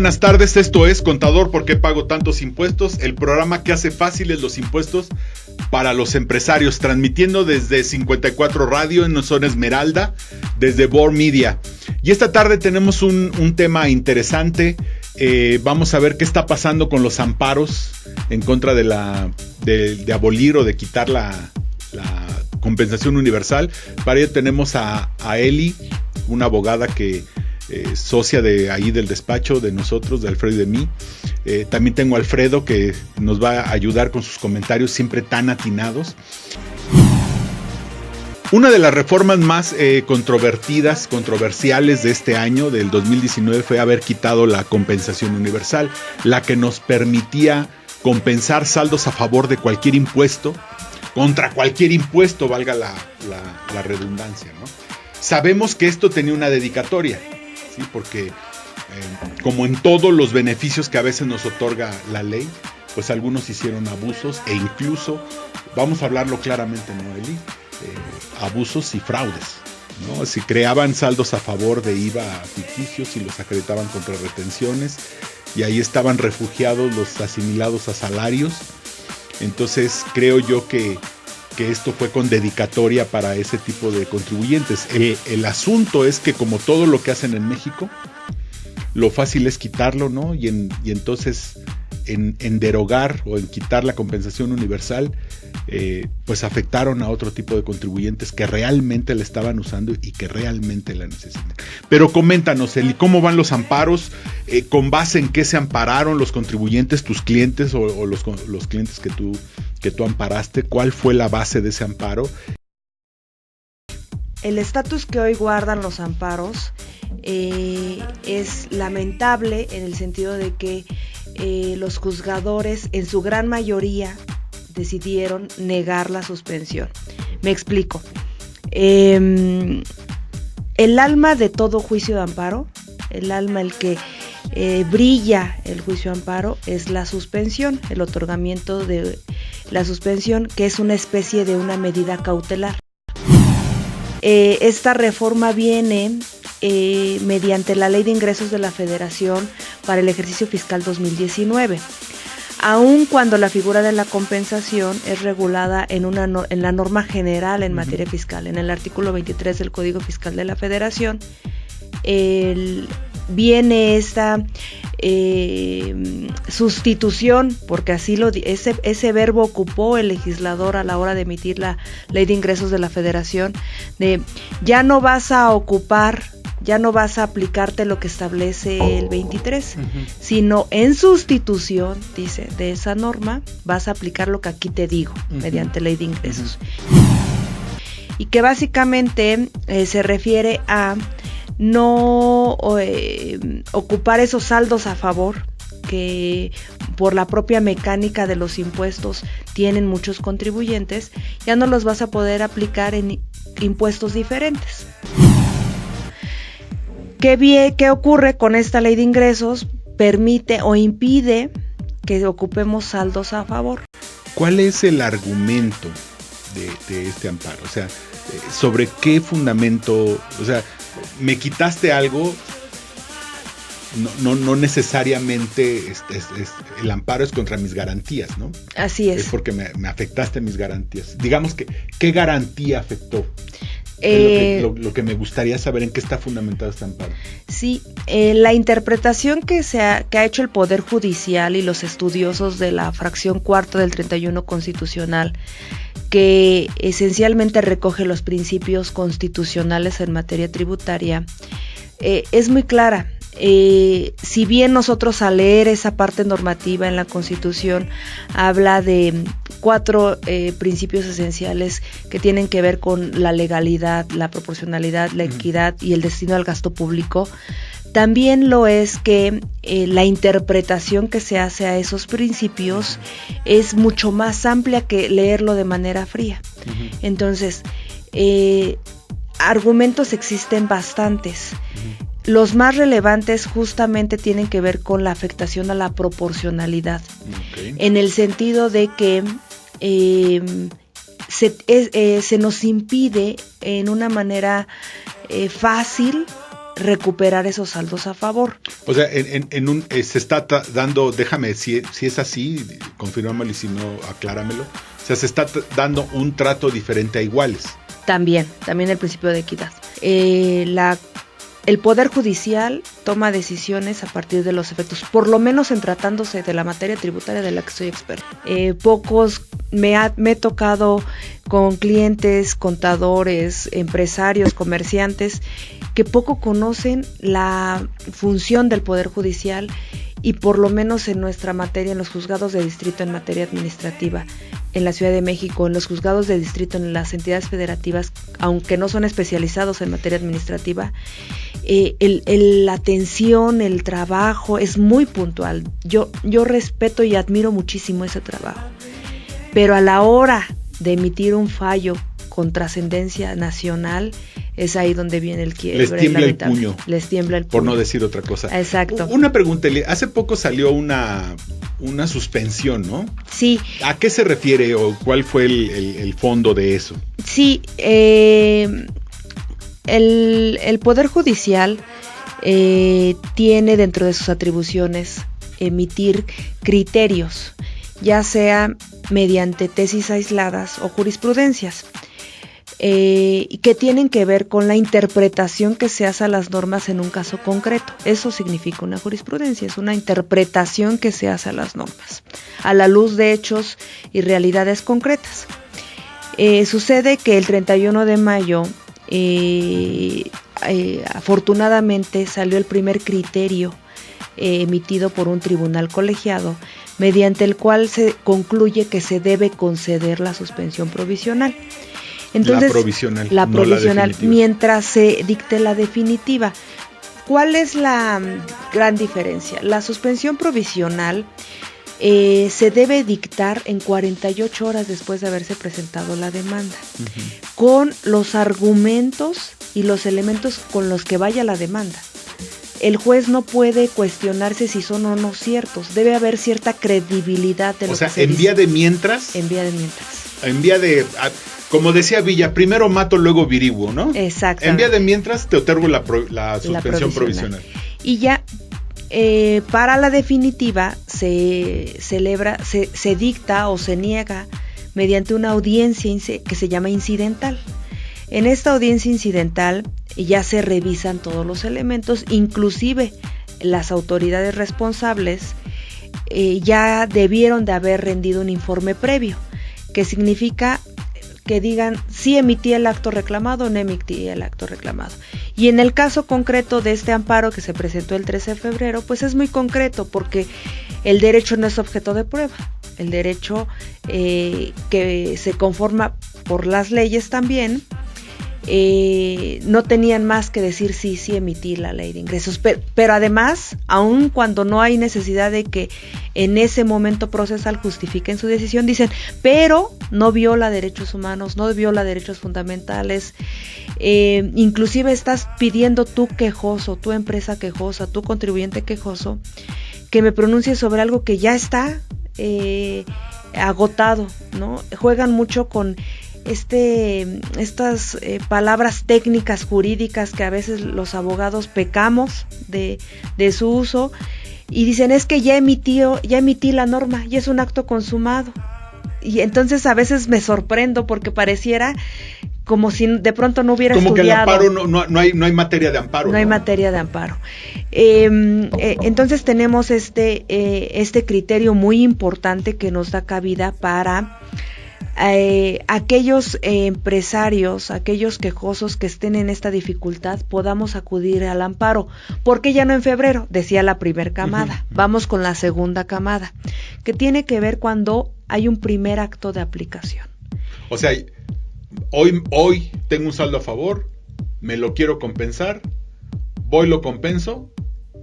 buenas tardes, esto es Contador, ¿por qué pago tantos impuestos? El programa que hace fáciles los impuestos para los empresarios, transmitiendo desde 54 Radio en Zona Esmeralda, desde Bor Media. Y esta tarde tenemos un tema interesante. Vamos a ver qué está pasando con los amparos en contra de abolir o de quitar la compensación universal. Para ello tenemos a Eli, una abogada que socia de ahí del despacho de nosotros, de Alfredo y de mí. También tengo a Alfredo, que nos va a ayudar con sus comentarios siempre tan atinados. Una de las reformas más controversiales de este año, del 2019, fue haber quitado la compensación universal, la que nos permitía compensar saldos a favor de cualquier impuesto, contra cualquier impuesto, valga la redundancia, ¿no? Sabemos que esto tenía una dedicatoria, ¿sí? Porque como en todos los beneficios que a veces nos otorga la ley, pues algunos hicieron abusos e incluso, vamos a hablarlo claramente, ¿no, Eli? Abusos y fraudes, ¿no? Si creaban saldos a favor de IVA ficticios y los acreditaban contra retenciones, y ahí estaban refugiados los asimilados a salarios. Entonces creo yo que esto fue con dedicatoria para ese tipo de contribuyentes. El asunto es que, como todo lo que hacen en México, lo fácil es quitarlo, ¿no? Y entonces en derogar o en quitar la compensación universal, pues afectaron a otro tipo de contribuyentes que realmente la estaban usando y que realmente la necesitan. Pero coméntanos, Eli, ¿cómo van los amparos? ¿Con base en qué se ampararon los contribuyentes, tus clientes o los clientes que tú amparaste? ¿Cuál fue la base de ese amparo? El estatus que hoy guardan los amparos es lamentable, en el sentido de que los juzgadores en su gran mayoría decidieron negar la suspensión. Me explico. El alma de todo juicio de amparo, el alma, el que brilla el juicio de amparo, es la suspensión, el otorgamiento de la suspensión, que es una especie de una medida cautelar. Esta reforma viene mediante la Ley de Ingresos de la Federación para el ejercicio fiscal 2019, aun cuando la figura de la compensación es regulada en la norma general en materia fiscal, en el artículo 23 del Código Fiscal de la Federación. Viene esta sustitución, porque así ese verbo ocupó el legislador a la hora de emitir la Ley de Ingresos de la Federación, de ya no vas a aplicarte lo que establece el 23, sino en sustitución, dice, de esa norma, vas a aplicar lo que aquí te digo, mediante Ley de Ingresos. Y que básicamente se refiere a no ocupar esos saldos a favor que por la propia mecánica de los impuestos tienen muchos contribuyentes. Ya no los vas a poder aplicar en impuestos diferentes. ¿Qué ocurre con esta Ley de Ingresos? Permite o impide que ocupemos saldos a favor. ¿Cuál es el argumento de este amparo? O sea, ¿sobre qué fundamento? O sea, me quitaste algo, no necesariamente el amparo es contra mis garantías, ¿no? Así es. Es porque me afectaste mis garantías. Digamos que, ¿qué garantía afectó? Lo que me gustaría saber, ¿en qué está fundamentado este amparo? Sí, la interpretación que ha hecho el Poder Judicial y los estudiosos de la fracción cuarta del 31 constitucional, que esencialmente recoge los principios constitucionales en materia tributaria, es muy clara. Si bien nosotros, al leer esa parte normativa en la Constitución, habla de 4 principios esenciales que tienen que ver con la legalidad, la proporcionalidad, la equidad y el destino al gasto público, también lo es que la interpretación que se hace a esos principios es mucho más amplia que leerlo de manera fría. Entonces, argumentos existen bastantes. Los más relevantes justamente tienen que ver con la afectación a la proporcionalidad, en el sentido de que se nos impide en una manera fácil recuperar esos saldos a favor. O sea, se está dando, déjame, si es así, confírmamelo, y si no, acláramelo. O sea, se está dando un trato diferente a iguales. También el principio de equidad. El Poder Judicial toma decisiones a partir de los efectos, por lo menos en tratándose de la materia tributaria de la que soy experta. Me he tocado con clientes, contadores, empresarios, comerciantes, que poco conocen la función del Poder Judicial y por lo menos en nuestra materia, en los juzgados de distrito en materia administrativa, en la Ciudad de México, en los juzgados de distrito, en las entidades federativas, aunque no son especializados en materia administrativa, la atención, el trabajo es muy puntual. Yo respeto y admiro muchísimo ese trabajo, pero a la hora de emitir un fallo con trascendencia nacional, es ahí donde viene el quiebre. Les tiembla el puño. Les tiembla el puño. Por no decir otra cosa. Exacto. Una pregunta, hace poco salió una suspensión, ¿no? Sí. ¿A qué se refiere o cuál fue el fondo de eso? Sí, el Poder Judicial tiene dentro de sus atribuciones emitir criterios, ya sea mediante tesis aisladas o jurisprudencias, que tienen que ver con la interpretación que se hace a las normas en un caso concreto. Eso significa una jurisprudencia, es una interpretación que se hace a las normas, a la luz de hechos y realidades concretas. Sucede que el 31 de mayo, afortunadamente, salió el primer criterio emitido por un tribunal colegiado, mediante el cual se concluye que se debe conceder la suspensión provisional. Entonces, la provisional, mientras se dicte la definitiva. ¿Cuál es la gran diferencia? La suspensión provisional se debe dictar en 48 horas después de haberse presentado la demanda, con los argumentos y los elementos con los que vaya la demanda. El juez no puede cuestionarse si son o no ciertos. Debe haber cierta credibilidad de lo que se dice. O sea, en vía de mientras. En vía de, como decía Villa, primero mato, luego viriguo, ¿no? Exacto. En vía de mientras te otorgo la suspensión provisional. Y ya para la definitiva se dicta o se niega mediante una audiencia que se llama incidental. En esta audiencia incidental ya se revisan todos los elementos, inclusive las autoridades responsables ya debieron de haber rendido un informe previo, que significa que digan si emití el acto reclamado o no emití el acto reclamado. Y en el caso concreto de este amparo que se presentó el 13 de febrero, pues es muy concreto, porque el derecho no es objeto de prueba. El derecho que se conforma por las leyes también, no tenían más que decir sí emití la ley de ingresos, pero además, aun cuando no hay necesidad de que en ese momento procesal justifiquen su decisión, dicen, pero no viola derechos humanos, no viola derechos fundamentales, inclusive estás pidiendo tú quejoso, tu empresa quejosa, tu contribuyente quejoso, que me pronuncie sobre algo que ya está agotado, ¿no? Juegan mucho con estas palabras técnicas jurídicas que a veces los abogados pecamos de su uso, y dicen, es que ya emití la norma y es un acto consumado. Y entonces a veces me sorprendo, porque pareciera como si de pronto no hubiera como estudiado. Como que el amparo no hay materia de amparo. No hay materia de amparo. Entonces tenemos este criterio muy importante que nos da cabida para aquellos empresarios, aquellos quejosos que estén en esta dificultad, podamos acudir al amparo. ¿Por qué ya no en febrero? Decía la primera camada. Vamos con la segunda camada, que tiene que ver cuando hay un primer acto de aplicación. O sea, hoy tengo un saldo a favor, me lo quiero compensar, lo compenso.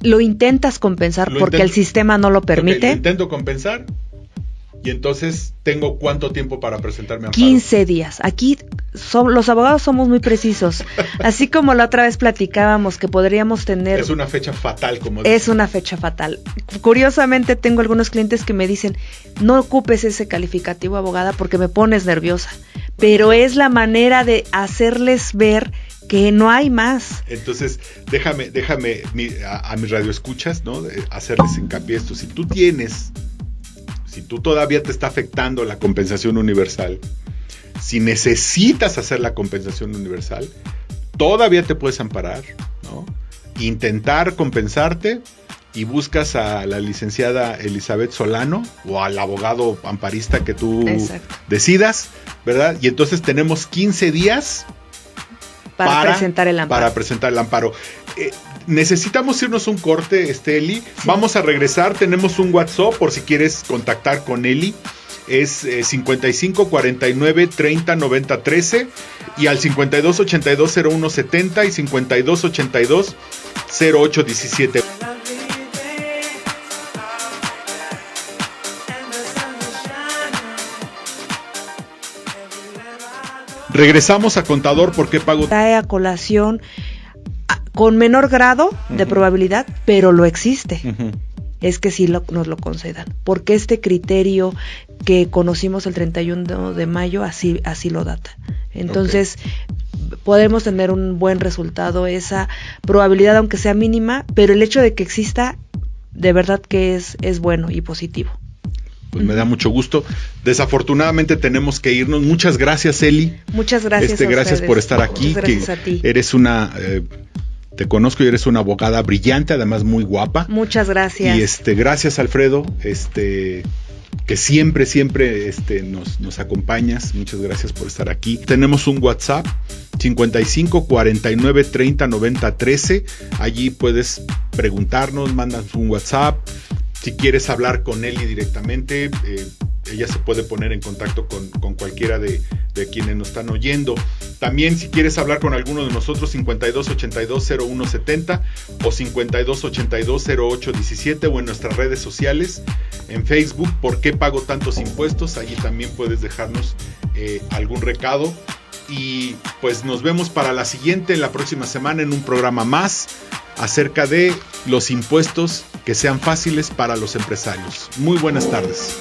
Lo intentas compensar porque el sistema no lo permite. Lo intento compensar. Y entonces, ¿tengo cuánto tiempo para presentar mi amparo? 15 días. Aquí los abogados somos muy precisos. Así como la otra vez platicábamos que podríamos tener... Es una fecha fatal, como es una fecha fatal. Curiosamente, tengo algunos clientes que me dicen, no ocupes ese calificativo, abogada, porque me pones nerviosa. Pero es la manera de hacerles ver que no hay más. Entonces, déjame a mis radioescuchas, ¿no? Hacerles hincapié esto. Si tú todavía te está afectando la compensación universal, si necesitas hacer la compensación universal, todavía te puedes amparar, ¿no? Intentar compensarte y buscas a la licenciada Elizabeth Solano o al abogado amparista que tú decidas, ¿verdad? Y entonces tenemos 15 días para presentar el amparo. Necesitamos irnos un corte, Eli. Sí. Vamos a regresar. Tenemos un WhatsApp por si quieres contactar con Eli. Es 55 49 30 90 13 y al 52 82 01 70 y 52 82 08 17. Regresamos a Contador, ¿por qué pago? Trae a colación con menor grado de probabilidad, pero lo existe. Es que sí nos lo concedan, porque este criterio que conocimos el 31 de mayo así lo data. Entonces, podemos tener un buen resultado, esa probabilidad, aunque sea mínima, pero el hecho de que exista, de verdad que es bueno y positivo. Pues me da mucho gusto. Desafortunadamente tenemos que irnos. Muchas gracias, Eli. Muchas gracias a gracias por estar aquí. Muchas gracias a ti. Eres te conozco y eres una abogada brillante, además muy guapa. Muchas gracias. Y gracias, Alfredo, que siempre nos acompañas. Muchas gracias por estar aquí. Tenemos un WhatsApp 55 49 30 90 13. Allí puedes preguntarnos, mandas un WhatsApp. Si quieres hablar con Eli directamente, ella se puede poner en contacto con cualquiera de quienes nos están oyendo. También si quieres hablar con alguno de nosotros, 52 82 01 70 o 52 82 08 17 o en nuestras redes sociales, en Facebook, ¿por qué pago tantos impuestos? Allí también puedes dejarnos algún recado. Y pues nos vemos para la próxima semana en un programa más acerca de los impuestos que sean fáciles para los empresarios. Muy buenas tardes.